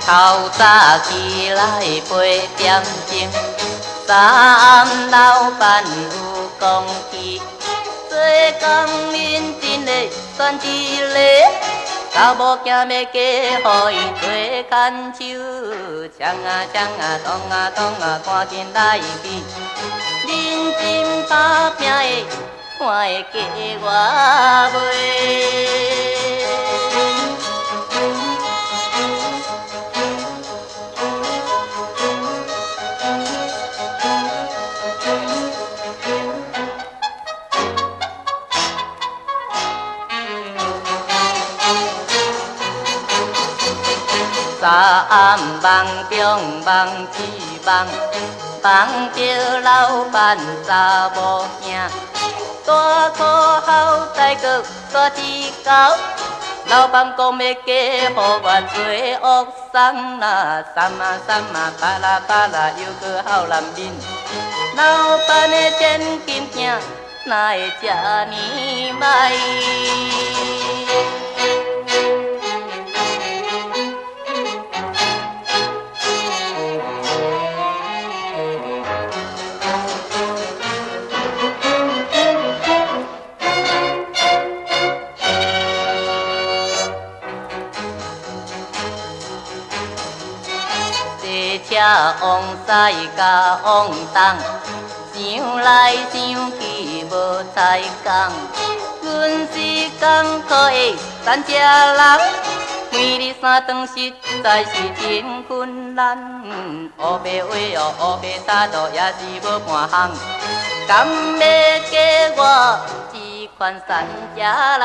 透早起来8点钟，早暗老板有讲起，做工认真的选一个，查某囝要嫁予伊做牵手，抢啊抢啊，动啊动啊，赶紧来去，认真打拼的，看会嫁我袂。早暗梦中梦一梦，梦着老板查某囝，大粗孝在个大一高，老板讲要嫁予我做恶桑啦，三啊三啊，巴拉巴拉又个好男人，老板的千金囝哪会这呢歹？车往西甲往东，想来想去无采讲。阮是艰苦的山车人，每日三顿实在是真困难。乌白话哦，乌白沙道也是无半项，甘要嫁我这款山车人？